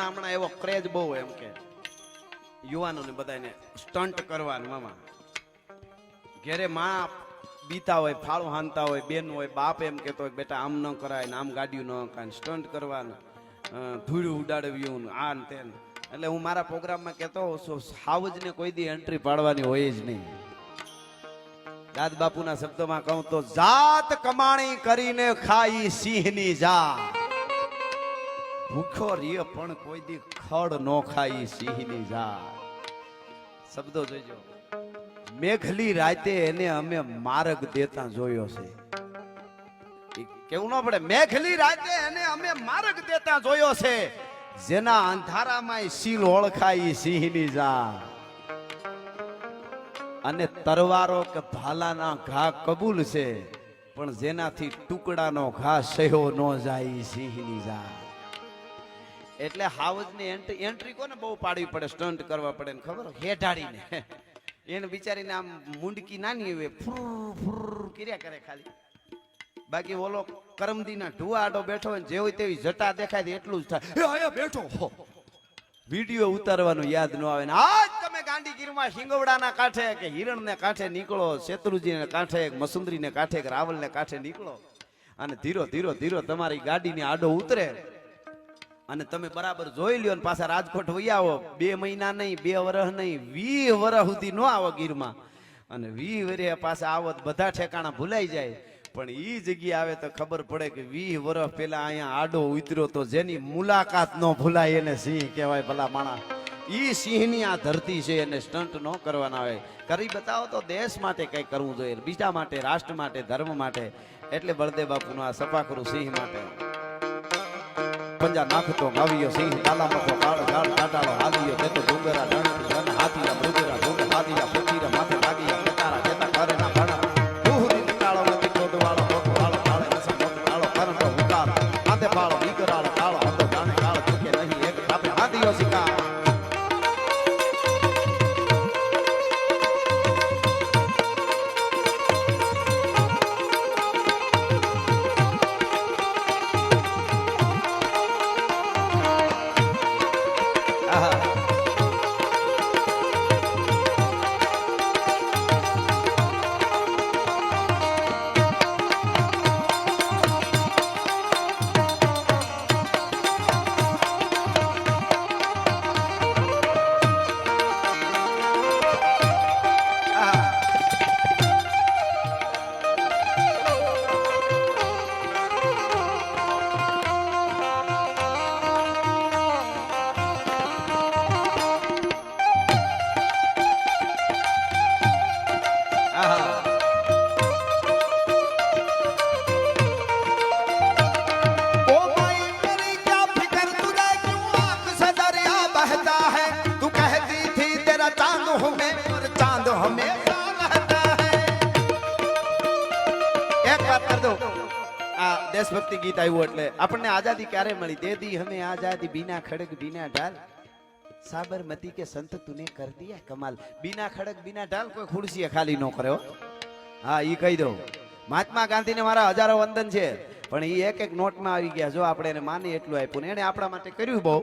હમણાં એવો ક્રેઝ બહુ એમ કે યુવાનોને બધાને સ્ટન્ટ કરવાનું મામા ઘેરે માં બીતા હોય ફાળું હાનતા હોય બેન હોય બાપ એમ કેતો હોય બેટા આમ ન કરાય ને આમ ગાડીયું ન કાય સ્ટન્ટ કરવાનું ધૂળું ઉડાડવ્યું આ ને તે એટલે હું મારા પ્રોગ્રામમાં કહેતો હોઉં છું સાવજને કોઈ દી એન્ટ્રી પાડવાની હોય જ નહીં. દાદ બાપુના શબ્દોમાં કહું તો જાત કમાણી કરીને ખાઈ સિંહની જા ભૂખો રીય પણ કોઈ દી ખડ નો ખાઈ સિંહની જા. શબ્દો જોજો. મેઘલી રાતે એને અમે માર્ગ દેતા જોયો છે. કેવું ન પડે મેઘલી રાતે એને અમે માર્ગ દેતા જોયો છે જેના અંધારામાં સીલ ઓળખાઈ સિંહની જા. અને તરવારો કે ભાલાના ઘા કબૂલ છે પણ જેનાથી ટુકડાનો ઘા સહ્યો ન જાય સિંહની જા. એટલે હાવજની એન્ટ્રી કોને બહુ પાડવી પડે સ્ટન્ટ કરવા પડે ને ખબર હેઠાડીને એને બિચારીને આમ મુંડકી નાની હોય ફુર ફુર કર્યા કરે ખાલી. બાકી ઓલો કરમદીના ઢુવા આડો બેઠો હોય જે હોય તેવી જટા દેખાય એટલું જ થાય બેઠો વિડીયો ઉતારવાનું યાદ ન આવે ને આજ તમે ગાંધીગીરમાં શિંગવડાના કાંઠે કે હિરણને કાંઠે નીકળો શેત્રુજીને કાંઠે મસુંદરીને કાંઠે કે રાવલને કાંઠે નીકળો અને ધીરો ધીરો ધીરો તમારી ગાડીની આડો ઉતરે અને તમે બરાબર જોઈ લ્યો ને પાછા રાજકોટ વહી આવો 2 મહિના નહીં 2 વર્ષ નહીં 20 વર્ષ સુધી ન આવો ગીરમાં અને 20 વર્ષ પાછા આવો બધા ઠેકાણા ભૂલાઈ જાય પણ ઈ જગ્યા આવે તો ખબર પડે કે 20 વર્ષ પહેલા અહીંયા આડો ઉતર્યો તો જેની મુલાકાત ન ભૂલાય એને સિંહ કહેવાય. ભલા માણા ઈ સિંહની આ ધરતી છે એને સ્ટન્ટ ન કરવાના હોય. કરી બતાવો તો દેશ માટે કઈ કરવું જોઈએ બીજા માટે રાષ્ટ્ર માટે ધર્મ માટે. એટલે બળદેવ બાપુનો આ સપાખરું સિંહ માટે પંજા નાખતો ગાવ્યો સિંહ તાલામાં તો કાળ ગાળ કાટાળો હાલ્યો તે તો ડુંગરા ધન હાથીયા મૃગરા ધૂમ હાથીયા ફકીરા માથે લાગીયા પતારા કેતા કરેના ભણા દુહરી કાળો નથી કોદવાળો કોદવાળો કાળે નસા મોતવાળો કરંટો ઉતાર માથે પાળો દીકરાળો કાળો હતો જાણે કાળ ચૂકે નહીં એક આપે હાથીયો શિકાર. દેશભક્તિ ગીત આવ્યું એટલે આપણને આઝાદી ક્યારે મળી દે દી હમે આઝાદી બીના ખડક બીના ઢાલ સાબરમતી કે સંત તુને કર દિયા કમાલ. બીના ખડક બીના ઢાલ કોઈ ખુરશીએ ખાલી ન કર્યો. હા ઈ કહી દઉં મહાત્મા ગાંધીને મારા હજારો વંદન છે પણ ઈ એક એક નોટમાં આવી ગયા. જો આપણે એને માની એટલું આપ્યું ને એને આપણા માટે કર્યું બહુ.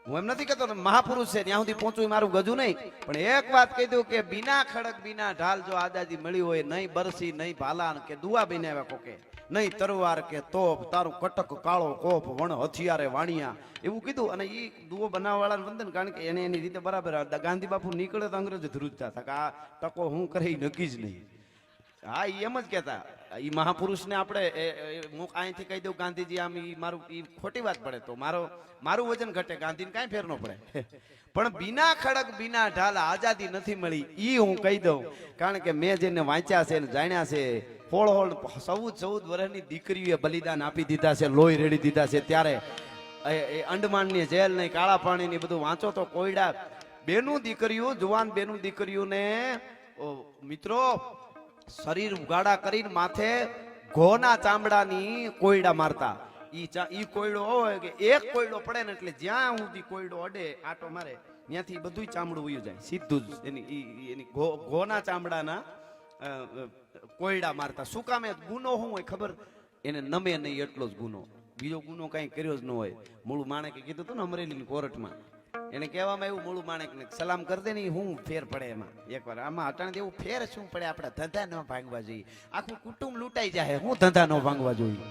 હું એમ નથી કહેતો મહાપુરુષ છે ત્યાં સુધી પહોંચવું મારું ગજુ નહીં પણ એક વાત કહી દઉં કે બીના ખડક બીના ઢાલ જો આઝાદી મળી હોય નહીં બરસી નહીં ભાલા કે દુઆ બનાવ્યા કોકે નહીં તરવાર કે તોપ તારું કટક કાળો કોપ વણ હથિયારે વાણિયા એવું કીધું. અને એ દુઓ બનાવવાળાને વંદન કારણ કે એને એની રીતે બરાબર ગાંધી બાપુ નીકળે તો અંગ્રેજો ધ્રુજતા હતા કે આ ટકો હું કરી નક્કી જ નહીં. હા એ એમ જ કહેતા એ મહાપુરુષને આપણે અહીંથી કહી દઉં ગાંધીજી આમ મારું ખોટી વાત પડે તો મારું વજન ઘટે ગાંધીને કાંઈ ફેર ન પડે પણ બીના ખડક બીના ઢાલ આઝાદી નથી મળી ઈ હું કહી દઉં કારણ કે મેં જેને વાંચ્યા છે ને જાણ્યા છે. 14 વર્ષની દીકરીઓએ બલિદાન આપી દીધા છે લોહી રેડી દીધા છે. ત્યારે અંડમાનની જેલ નહીં કાળા પાણીની બધું વાંચો તો કોયડા બેનું દીકરીઓ જુવાન બેનું દીકરીઓને મિત્રો શરીર ઉગાડા કરીને માથે ઘોના ચામડાની કોયડા મારતા. ઈ કોયડો હોય કે એક કોયડો પડે ને એટલે જ્યાં સુધી કોયડો અડે આટો મારે ત્યાંથી બધું ચામડું વયું જાય સીધું જ એની ઘોના ચામડાના કોયડા મારતા. શું કામે ગુનો શું હોય ખબર એને નમે નહીં એટલો જ ગુનો. બીજો ગુનો કાંઈ કર્યો જ ન હોય. મૂળ માણેકે કીધું હતું ને અમરેલીની કોર્ટમાં, એને કહેવામાં એવું મૂળ માણેકને સલામ કરી દે ને હું ફેર પડે એમાં. એકવાર આમાં અટાણે એવું ફેર શું પડે, આપણે ધંધા ન ભાંગવા જોઈએ, આખું કુટુંબ લૂંટાઈ જાય, હું ધંધા ન ભાંગવા જોઈએ.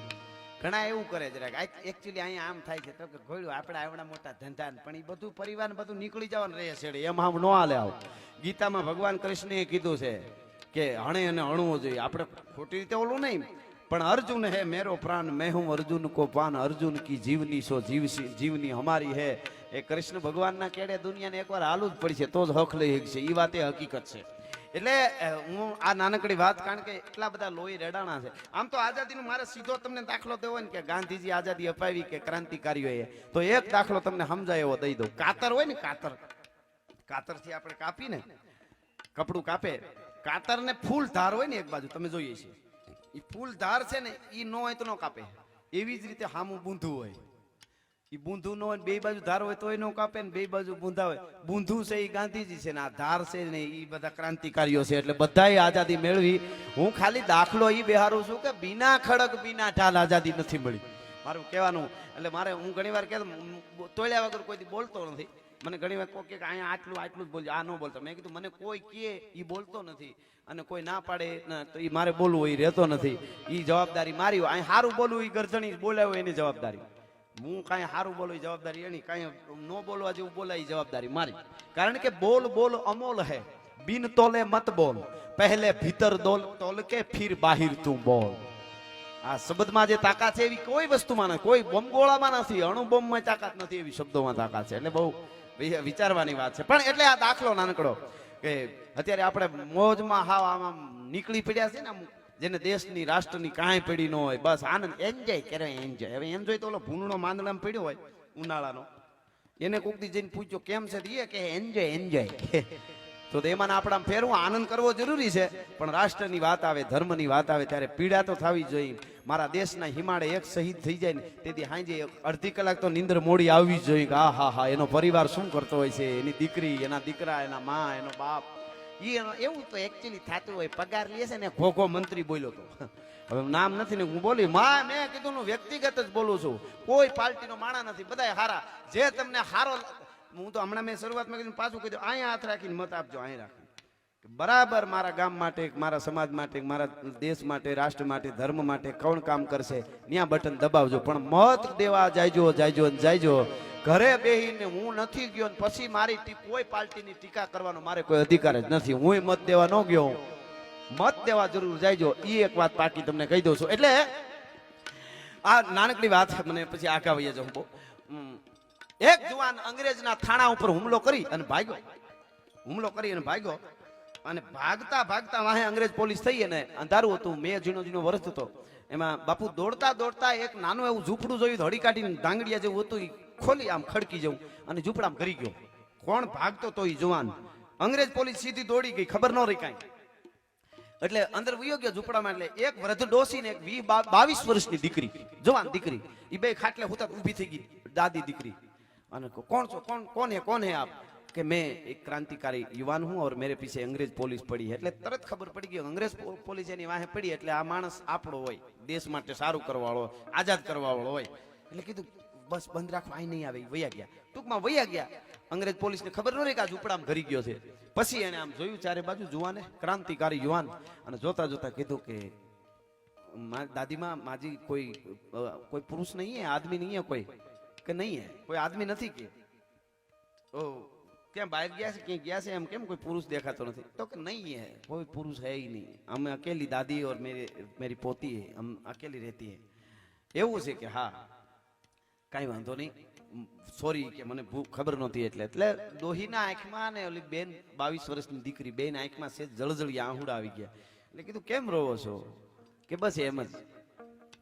ઘણા એવું કરે જરાક. એકચ્યુઅલી અહીંયા આમ થાય છે તો કે ઘોડ્યું આપણે આવડા મોટા ધંધા, પણ એ બધું પરિવાર ને બધું નીકળી જવાનું રહે છે, એમ આમ ન હાલે. આવ ગીતામાં ભગવાન કૃષ્ણએ કીધું છે કે હણે અને હણવું જોઈએ. આપણે ખોટી રીતે ઓલું નહીં, પણ અર્જુન હે મેરો પ્રાણ, મેં હું અર્જુન કો પાન, અર્જુન કી જીવની સો જીવની હમારી હે. એ કૃષ્ણ ભગવાનના કેડે દુનિયાને એકવાર હાલું જ પડશે તો જ હક લઈ શકશે. એ વાત એ હકીકત છે. એટલે હું આ નાનકડી વાત, કારણ કે એટલા બધા લોહી રેડાણા છે. આમ તો આઝાદીનો મારે સીધો તમને દાખલો દેવો ને કે ગાંધીજી આઝાદી અપાવી કે ક્રાંતિકારીઓએ, તો એક દાખલો તમને સમજાય એવો દઈ દઉં. કાતર હોય ને, કાતરથી આપણે કાપીને કપડું કાપે, કાતરને ફૂલ ધાર હોય ને એક બાજુ, તમે જોઈએ છે એ ફૂલ ધાર છે ને, એ ન હોય તો ન કાપે. એવી જ રીતે હામું બૂંધું હોય, એ બૂંધું ન હોય, બે બાજુ ધાર હોય તો ન કાપે ને, બે બાજુ બૂંધા હોય. બૂંધું છે એ ગાંધીજી છે ને આ ધાર છે ને એ બધા ક્રાંતિકારીઓ છે. એટલે બધાએ આઝાદી મેળવી. હું ખાલી દાખલો એ બેહારું છું કે બીના ખડક બીના ઢાલ આઝાદી નથી મળી, મારું કહેવાનું. એટલે મારે હું ઘણી વાર કહેતો, તોડ્યા વગર કોઈ બોલતો નથી. મને ઘણી વાર કોઈ કે અહીંયા આટલું જ બોલજો, આ ન બોલતો. મેં કીધું મને કોઈ કહે એ બોલતો નથી, અને કોઈ ના પાડે તો એ મારે બોલવું એ રહેતો નથી. એ જવાબદારી મારી હોય. અહીં સારું બોલવું એ ગરજણી બોલાવે એની જવાબદારી. હું કાંઈ સારું બોલું જવાબદારી એની, કાંઈ ન બોલવા જેવું બોલાય એ જવાબદારી મારી. કારણ કે બોલ બોલ અમોલ હે, બિન તોલે મત બોલ, પહેલે ભીતર તોલ કે ફિર બાહિર તું બોલ. આ શબ્દમાં જે તાકાત છે એવી કોઈ વસ્તુમાં નથી, કોઈ બોમ્બગોળામાં નથી, અણુબોમ્બમાં તાકાત નથી, એવી શબ્દોમાં તાકાત છે. એટલે બહુ વિચારવાની વાત છે. પણ એટલે આ દાખલો નાનકડો કે અત્યારે આપણે મોજમાં હાવ આમાં નીકળી પડ્યા છે ને, જેને દેશની રાષ્ટ્રની કાંઈ પડી ન હોય, બસ આનંદ એન્જોય કરે, એન્જોય. હવે એન્જોય તો ઓલો ભૂંડનો માંદડામાં પડ્યો હોય ઉનાળાનો, એને કોક દી જઈને પૂછ્યો કેમ છે, એ કે એન્જોય. તો એમાં આપણા ફેરવું આનંદ કરવો જરૂરી છે, પણ રાષ્ટ્રની વાત આવે, ધર્મની વાત આવે ત્યારે પીડા તો થવી જોઈએ. મારા દેશના હિમાડે એક શહીદ થઈ જાય ને તેથી હાંજે અડધી કલાક તો નીંદર મોડી આવવી જ જોઈએ કે હા એનો પરિવાર શું કરતો હોય છે, એની દીકરી, એના દીકરા, એના માં, એનો બાપ. એવું તો એકચ્યુઅલી થતું હોય. પગાર લે છે ને ઘોઘો મંત્રી બોલ્યો તો, હવે નામ નથી ને હું બોલી માં, મેં કીધું વ્યક્તિગત જ બોલું છું, કોઈ પાર્ટીનો માણા નથી, બધા હારા. જે તમને હારો, હું તો હમણાં મેં શરૂઆતમાં કીધું, પાછું કીધું, અહીંયા હાથ રાખીને મત આપજો, અહીં રાખીને બરાબર મારા ગામ માટે, મારા સમાજ માટે, મારા દેશ માટે, રાષ્ટ્ર માટે, ધર્મ માટે કોણ કામ કરશે ત્યાં બટન દબાવજો. પણ મત દેવા જાયજો. ઘરે બેહીને હું નથી ગયો પછી મારી કોઈ પાર્ટીની ટીકા કરવાનો મારે કોઈ અધિકાર જ નથી. હું મત દેવા ન ગયો, મત દેવા જરૂર જાયજો. એ એક વાત પાકી તમને કહી દઉં છું. એટલે આ નાનકડી વાત મને પછી આગા વહી જાઉં. એક જુવાન અંગ્રેજના થાણા ઉપર હુમલો કરી અને ભાગ્યો. અને ભાગતા વાહે અંગ્રેજ પોલીસ થઈ, અને અંધારું હતું, મેં ઝીણો વરસ હતો. એમાં બાપુ દોડતા એક નાનું એવું ઝૂંપડું જોયું, ધડી કાઢીને ડાંગડિયા જેવું હતું, ખોલી આમ ખડકી જવું અને ઝૂંપડામાં કરી ગયો. કોણ ભાગતો તો એ જુવાન. અંગ્રેજ પોલીસ સીધી દોડી ગઈ, ખબર ન રહી કાંઈ. એટલે અંદર વયો ગયો ઝૂંપડામાં. એટલે એક વૃદ્ધ ડોસી ને એક 22 વર્ષની દીકરી, જવાન દીકરી, એ બે ખાટલે હુતા ઊભી થઈ ગઈ, દાદી દીકરી. અને કોણ છો, કોણ હે આપ? कि मैं एक क्रांतिकारी युवान हूँ और मेरे पीछे अंग्रेज पुलिस पड़ी है. એટલે તરત ખબર પડી ગઈ અંગ્રેજ પોલીસ એની વાહે પડી એટલે આ માણસ આપણો હોય, દેશ માટે સારું કરવાવાળો, આઝાદ કરવાવાળો હોય. એટલે કીધું બસ બંધ રાખો, આઈ નહીં આવે. વયા ગયા, ટૂંકમાં વયા ગયા. અંગ્રેજ પોલીસને ખબર ન રહી કે આ ઝૂંપડામાં ઘરી ગયો છે. પછી એને આમ જોયું ચારે બાજુ, જુવાને ક્રાંતિકારી યુવાન, અને જોતા કીધું કે દાદીમાં માજી કોઈ પુરુષ નહીં હે, આદમી નહીં હે કોઈ? કે નહીં હે, કોઈ આદમી નથી કે? ઓ क्या बाहर गया से कहीं गया से हम केम कोई पुरुष देखा तो नहीं? तो कि नहीं है, कोई पुरुष है ही नहीं, हम अकेली दादी और मेरी पोती है, हम अकेली रहती है. એવું છે કે હા કાંઈ વાંધો નહીં, સોરી કે મને ખબર નહોતી. એટલે ડોહીના આંખમાં ને ઓલી બેન 22 વર્ષની દીકરી બેન આંખમાં છે જળજળી આહુડા આવી ગયા. એટલે કીધું કેમ રોવો છો? કે બસ એમ જ.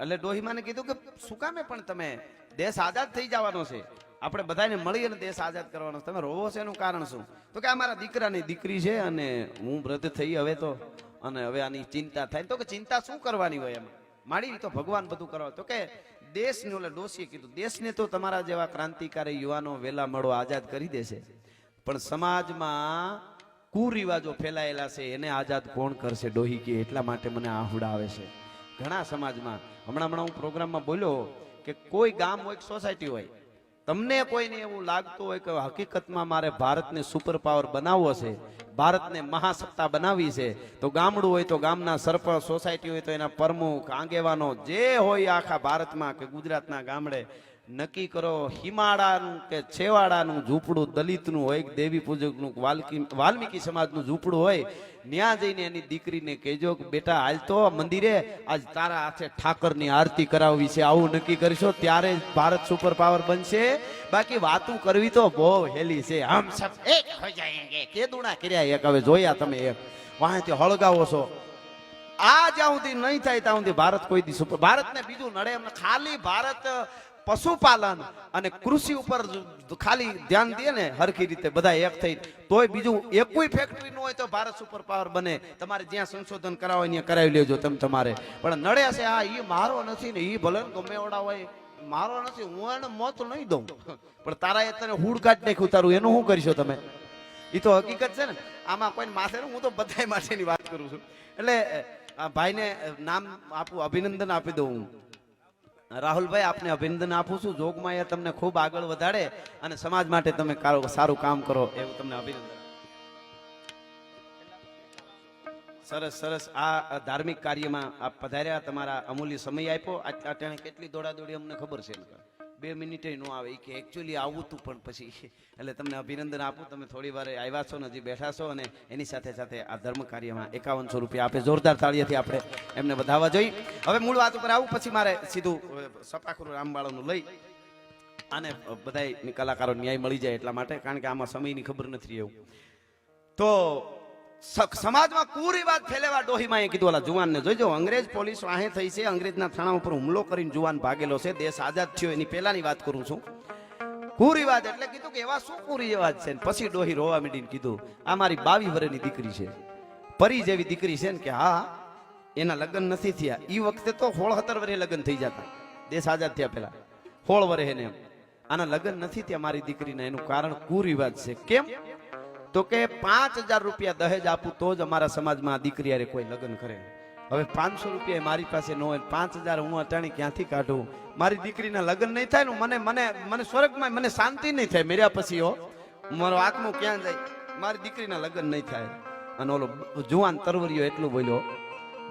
એટલે ડોહીમાને કીધું કે શું કામે પણ તમે, દેશ આઝાદ થઈ જવાનો છે, આપણે બધાને મળીને દેશ આઝાદ કરવાનો, તમે રોવો છો એનું કારણ શું? તો કે અમારા દીકરાની દીકરી છે અને હું વૃદ્ધ થઈ હવે તો, અને હવે આની ચિંતા થાય. તો કે ચિંતા શું કરવાની હોય એમ, માડી તો ભગવાન બધું કરવા. તો કે દેશને, ઓલા ડોશીએ કીધું દેશને તો તમારા જેવા ક્રાંતિકારી યુવાનો વેલા મળો આઝાદ કરી દેશે, પણ સમાજમાં કુરિવાજો ફેલાયેલા છે એને આઝાદ કોણ કરશે? ડોહી કે એટલા માટે મને આહુડા આવે છે ઘણા સમાજમાં. હમણાં હું પ્રોગ્રામમાં બોલ્યો કે કોઈ ગામ હોય કે સોસાયટી હોય, તમને કોઈને એવું લાગતું હોય કે હકીકતમાં મારે ભારતને સુપર પાવર બનાવવો છે, ભારતને મહાસત્તા બનાવી છે, તો ગામડું હોય તો ગામના સરપંચ, સોસાયટી હોય તો એના પ્રમુખ, આગેવાનો જે હોય આખા ભારતમાં કે ગુજરાતના ગામડે નક્કી કરો, હિમાળાનું કે છેવાડાનું ઝૂંપડું, દલિતનું હોય કે દેવી પૂજકનું, વાલ્મીકી સમાજનું ઝૂંપડું હોય, ત્યાં જઈને એની દીકરીને કહેજો કે બેટા હાલ તો મંદિરે આજ તારા હાથે ઠાકરની આરતી કરાવવી છે, આવું નક્કી કરશો ત્યારે ભારત સુપર પાવર બનશે. બાકી વાતું કરવી તો બહુ હેલી છે. હમ સબ એક હો જાયેંગે કેદુણા કર્યા એક. હવે જોયા તમે એક વાંથી હળગાવો છો, આ જ્યાં સુધી નહીં થાય ત્યાં સુધી ભારત કોઈ દી સુપર, ભારતને બીજું નડે એમને ખાલી ભારત પશુપાલન અને કૃષિ ઉપર ખાલી ધ્યાન દે ને હરખી રીતે બધા એક થઈ, તોય બીજું એકુય ફેક્ટરી ન હોય તો ભારત સુપર પાવર બને. તમારે જ્યાં સંશોધન કરાવો ત્યાં કરાવી લેજો તમે તમારે. પણ નડે છે આ ઈ મારો નથી ને ઈ ભલે ગમે એવડા હોય, મારો નથી, હું એને મોત નહીં દઉં, પણ તારા એ તને હુડ કાઢ નાખ્યું, તારું એનું શું કરશો તમે? એ તો હકીકત છે ને, આમાં કોઈ માથે, હું તો બધા માટેની વાત કરું છું. એટલે ભાઈને નામ આપું, અભિનંદન આપી દઉં હું. રાહુલભાઈ, આપને અભિનંદન આપું છું. જોગમાં એ તમને ખૂબ આગળ વધારે અને સમાજ માટે તમે સારું કામ કરો એવું તમને અભિનંદન. સરસ સરસ. આ ધાર્મિક કાર્યમાં આપ પધાર્યા, તમારા અમૂલ્ય સમય આપ્યો. આ કેટલી દોડાદોડી અમને ખબર છે, 2 મિનિટે ન આવે કે એકચ્યુઅલી આવું તું પણ પછી, એટલે તમને અભિનંદન આપું. તમે થોડી વાર આવ્યા છો ને હજી બેઠા છો, અને એની સાથે સાથે આ ધર્મ કાર્યમાં 5100 રૂપિયા આપે. જોરદાર તાળીઓથી આપણે એમને વધાવવા જોઈએ. હવે મૂળ વાત ઉપર આવું, પછી મારે સીધું સપાખરું રામબાળાનું લઈ અને બધા કલાકારો ન્યાય મળી જાય એટલા માટે, કારણ કે આમાં સમયની ખબર નથી એવું. તો સમાજમાં કુરિવાજ ફેલેવા ડોહીમાં કીધું, ઓલા જુવાનને જોઈજો, અંગ્રેજ પોલીસ વાહે થઈ છે, અંગ્રેજના થાણા ઉપર હુમલો કરીને જુવાન ભાગેલો છે, દેશ આઝાદ થયો એની પહેલાની વાત કરું છું. કુરિવાજ એટલે કીધું કે એવા શું કુરિવાજ છે? પછી ડોહી રોવા માંડીને કીધું, આ મારી 22 વર્ષની દીકરી છે, પરી જેવી દીકરી છે ને, કે હા એના લગ્ન નથી થયા. એ વખતે તો 16-17 વર્ષે લગ્ન થઈ જતા, દેશ આઝાદ થયા પહેલા 16 વર્ષે ને, આના લગ્ન નથી થયા મારી દીકરીના. એનું કારણ કુરિવાજ છે. કેમ? તો કે 5000 રૂપિયા દહેજ આપું તો જ અમારા સમાજમાં દીકરી હારે કોઈ લગ્ન કરે. હવે 500 રૂપિયા મારી પાસે ન હોય, 5000 હું અટાણી ક્યાંથી કાઢું? મારી દીકરીના લગ્ન નહીં થાય ને, મને મને મને સ્વર્ગમાં મને શાંતિ નહીં થાય. મેર્યા પછી મારો આત્મો ક્યાં જાય? મારી દીકરીના લગ્ન નહીં થાય. અને ઓલો જુવાન તરવરિયો એટલું બોલ્યો,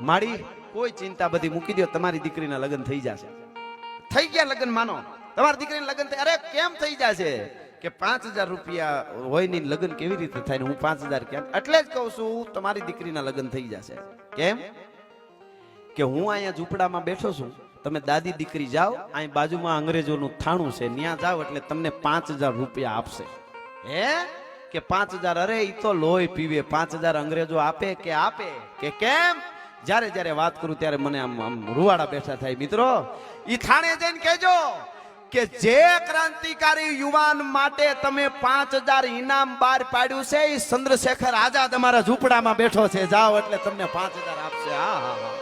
માડી કોઈ ચિંતા બધી મૂકી દો, તમારી દીકરીના લગ્ન થઈ જશે. થઈ ગયા લગ્ન, માનો તમારી દીકરીના લગ્ન થાય. અરે કેમ થઈ જશે? કે 5000 રૂપિયા હોય ની લગ્ન કેવી રીતે થાય ને હું 5000 કેમ? એટલે જ કહું છું તમારી દીકરીના લગ્ન થઈ જશે. કેમ? કે હું અહીંયા ઝૂંપડામાં બેઠો છું, તમે દાદી દીકરી જાઓ, અહીં બાજુમાં અંગ્રેજોનું થાણું છે, ત્યાં જાઓ એટલે તમને 5000 રૂપિયા આપશે. હે કે 5000? અરે ઈ તો લોહી પીવે. 5000 અંગ્રેજો આપે કે આપે કે કેમ? જ્યારે જ્યારે વાત કરું ત્યારે મને આમ રૂવાડા બેઠા થાય. મિત્રો, ઈ થાણે જઈને કહેજો કે જે ક્રાંતિકારી યુવાન માટે તમે 5000 ઇનામ બહાર પાડ્યું છે, એ ચંદ્રશેખર આઝાદ અમારા ઝૂંપડામાં બેઠો છે, જાઓ એટલે તમને 5000 આપશે. હા હા હા.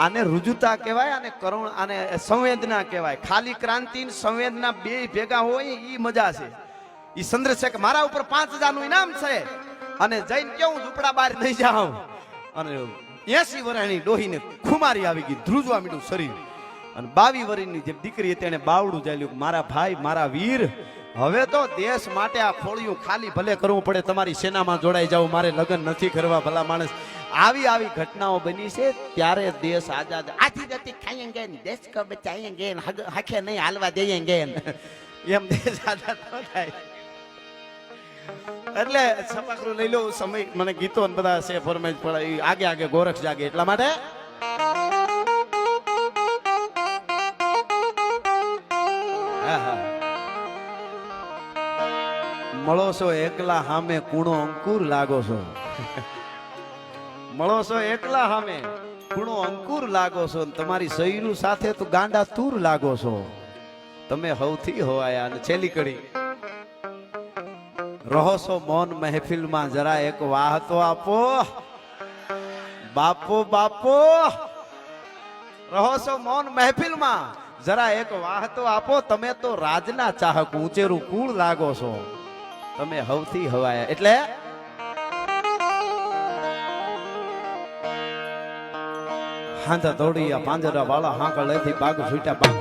આને રુજુતા કહેવાય, આને કરુણ, આને સંવેદના કહેવાય. ખાલી ક્રાંતિ ને સંવેદના બે ભેગા હોય ઈ મજા છે. ઈ ચંદ્રશેખર મારા ઉપર 5000 નું ઇનામ છે, અને જઈને કેવું ઝૂંપડા બહાર નહીં જાઉં. અને 80 વર્ષની ડોહીને ખુમારી આવી ગઈ, ધ્રુજવા મીડું શરીર. અને 22 વર્ષની જે દીકરી હતી એને બાવડું ચાલ્યું, મારા ભાઈ, મારા વીર, હવે તો દેશ માટે આ ખોળિયું ખાલી ભલે કરવું પડે, તમારી સેનામાં જોડાઈ જાવ, મારે લગ્ન નથી કરવા. ભલા માણસ, આવી આવી ઘટનાઓ બની છે ત્યારે દેશ આઝાદ. આથી જતી ખાયેંગે ને દેશ કો બચાયેંગે ને હાખે નહીં હાલવા દેયેંગે એમ દેશ આઝાદ ન થાય. એટલે સપાખરું લઈ લો. સમય મને ગીતો બધા છે ફરમાઈશ પડે, આગે આગે ગોરખ જાગે એટલા માટે. મળો છો એકલા હામે કૂણો અંકુર લાગો છો. મળો છો એકલા હામે કૂણો અંકુર લાગો છો, તમારી સૈરું સાથે તો ગાંડા તૂર લાગો છો. તમે હવથી હોવાયા. અને છેલ્લી કડી, રહો છો મૌન મહેફિલમાં, જરા એક વાહ તો આપો. બાપો બાપો, રહો છો મૌન મહેફિલમાં, જરા એક વાહ તો આપો. તમે તો રાજના ચાહક ઊંચેરું કુળ લાગો છો, તમે હવથી હવાયા. એટલે હાંધા દોડી પાંજરા વાળા હાંકળ લેથી બાગ છૂટ્યા બાગ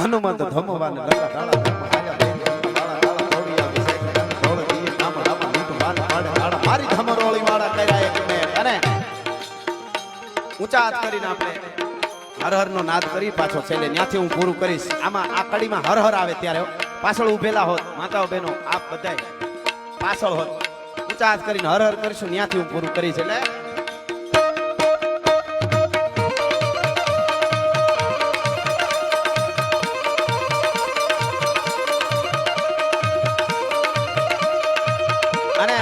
હનુમંત ધમવાને લગા ડાળા હાલ્યા બેન ડાળા ડાળા થોડી આવી સાઈડ ધોળ દી નામ રામ લીટ વાન પાડે ડાળા મારી ધમરોળી વાળા કર્યા એક ને અને ઊંચા હાથ કરીને આપણે હર હર નો નાદ કરી પાછો છેલ્લે ત્યાંથી હું પૂરું કરીશ આમાં આ કડીમાં હર હર આવે ત્યારે પાછળ ઉભેલા હોત માતાઓ બહેનો આપ બધાય પાછળ હોત ઊંચા હાથ કરીને હર હર કરીશું ત્યાંથી હું પૂરું કરીશ એટલે અને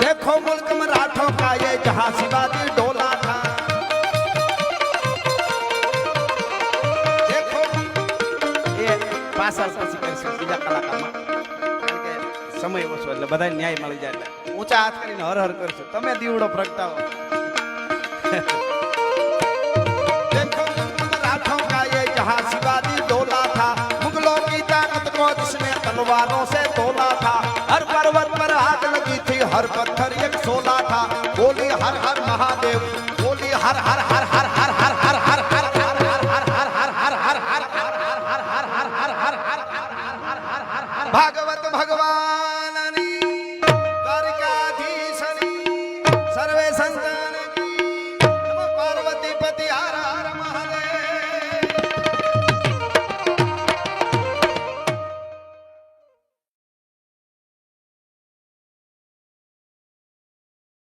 देखो मुल्क मराठों का ये जहां शिवाजी डोला था देखो ये પાછળ પછી કરશું બીજા કલાકારમાં કારણ કે સમય ઓછો એટલે બધાને ન્યાય મળી જાય એટલે ઊંચા હાથ કરીને હર હર કરશું તમે દીવડો પ્રગટાવો देखो मुल्क मराठों का ये जहां शिवाजी डोला था मुगलों की ताकत को जिसने तलवारों से तोला था हर पर्वत पर आग लगी थी हर पत्थर एक सोला था बोली हर हर महादेव बोली हर हर हर हर हर